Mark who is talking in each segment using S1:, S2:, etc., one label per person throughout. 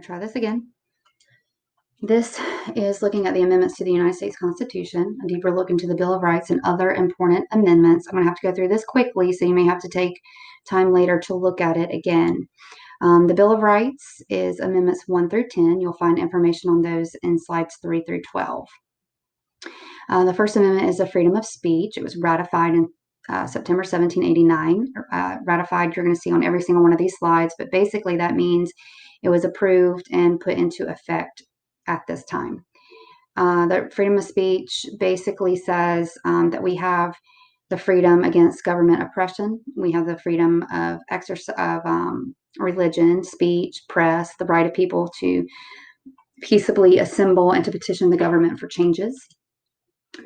S1: to try this again. This is looking at the amendments to the United States Constitution, a deeper look into the Bill of Rights and other important amendments. I'm going to have to go through this quickly, so you may have to take time later to look at it again. The Bill of Rights is Amendments 1 through 10. You'll find information on those in slides 3 through 12. The First Amendment is the freedom of speech. It was ratified in September 1789. Ratified, you're going to see on every single one of these slides, but basically that means it was approved and put into effect at this time. The freedom of speech basically says that we have the freedom against government oppression. We have the freedom of exercise of religion, speech, press, the right of people to peaceably assemble and to petition the government for changes.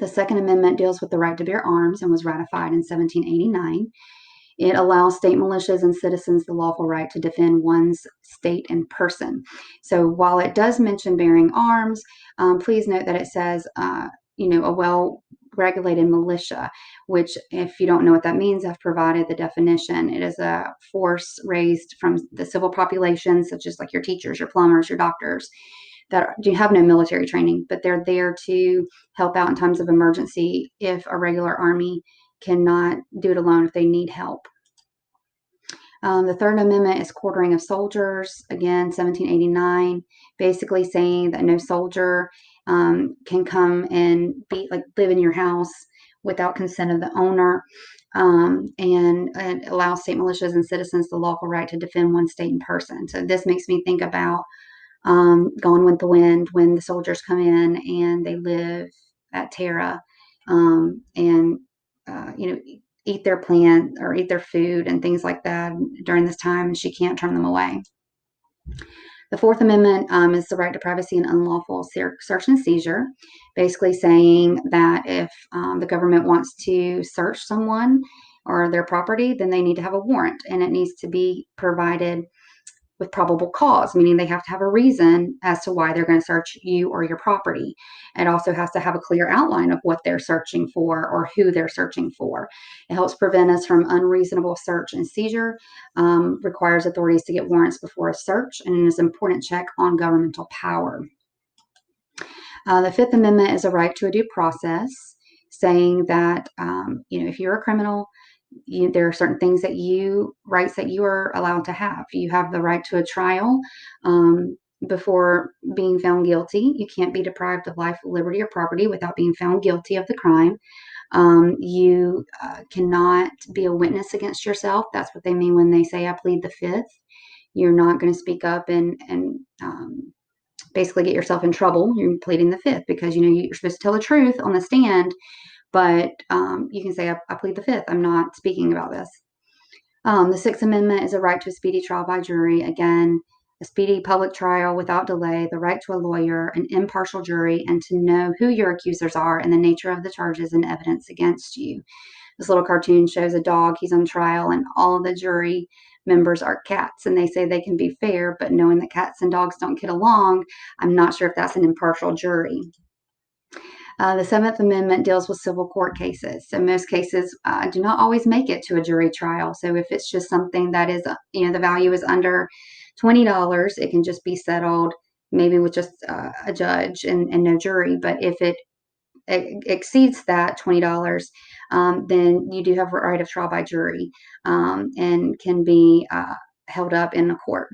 S1: The Second Amendment deals with the right to bear arms and was ratified in 1789. It allows state militias and citizens the lawful right to defend one's state in person. So while it does mention bearing arms, please note that it says, a well-regulated militia, which, if you don't know what that means, I've provided the definition. It is a force raised from the civil population, such as like your teachers, your plumbers, your doctors, that do have no military training, but they're there to help out in times of emergency if a regular army cannot do it alone if they need help. The Third Amendment is quartering of soldiers, again, 1789, basically saying that no soldier can come and live in your house without consent of the owner, and it allows state militias and citizens the lawful right to defend one state in person. So this makes me think about Gone with the Wind, when the soldiers come in and they live at Tara, and eat their plant or eat their food and things like that during this time, and she can't turn them away. The Fourth Amendment is the right to privacy and unlawful search and seizure, basically saying that if the government wants to search someone or their property, then they need to have a warrant, and it needs to be provided with probable cause, meaning they have to have a reason as to why they're going to search you or your property. It also has to have a clear outline of what they're searching for or who they're searching for. It helps prevent us from unreasonable search and seizure, requires authorities to get warrants before a search, and is an important check on governmental power. The Fifth Amendment is a right to a due process, saying that if you're a criminal, there are certain rights that you are allowed to have. You have the right to a trial before being found guilty. You can't be deprived of life, liberty, or property without being found guilty of the crime. You cannot be a witness against yourself. That's what they mean when they say, I plead the Fifth. You're not going to speak up and basically get yourself in trouble. You're pleading the Fifth because you're supposed to tell the truth on the stand. But you can say, I plead the Fifth. I'm not speaking about this. The Sixth Amendment is a right to a speedy trial by jury. Again, a speedy public trial without delay, the right to a lawyer, an impartial jury, and to know who your accusers are and the nature of the charges and evidence against you. This little cartoon shows a dog. He's on trial, and all of the jury members are cats, and they say they can be fair, but knowing that cats and dogs don't get along, I'm not sure if that's an impartial jury. The Seventh Amendment deals with civil court cases. So most cases do not always make it to a jury trial. So if it's just something that is, the value is under $20, it can just be settled maybe with just a judge and no jury. But if it exceeds that $20, then you do have a right of trial by jury and can be held up in a court.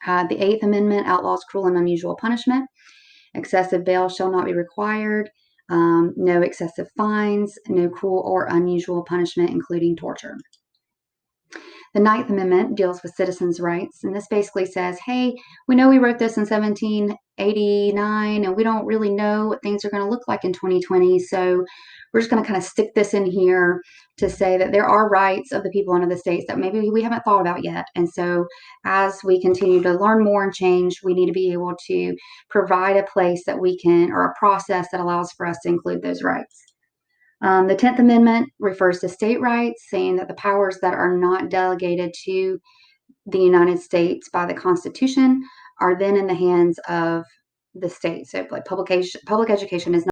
S1: The Eighth Amendment outlaws cruel and unusual punishment. Excessive bail shall not be required. No excessive fines, no cruel or unusual punishment, including torture. The Ninth Amendment deals with citizens' rights, and this basically says, hey, we know we wrote this in 1789, and we don't really know what things are going to look like in 2020, so we're just going to kind of stick this in here to say that there are rights of the people under the states that maybe we haven't thought about yet. And so as we continue to learn more and change, we need to be able to provide a place that we can, or a process that allows for us to include those rights. The 10th Amendment refers to state rights, saying that the powers that are not delegated to the United States by the Constitution are then in the hands of the state. So like public education is not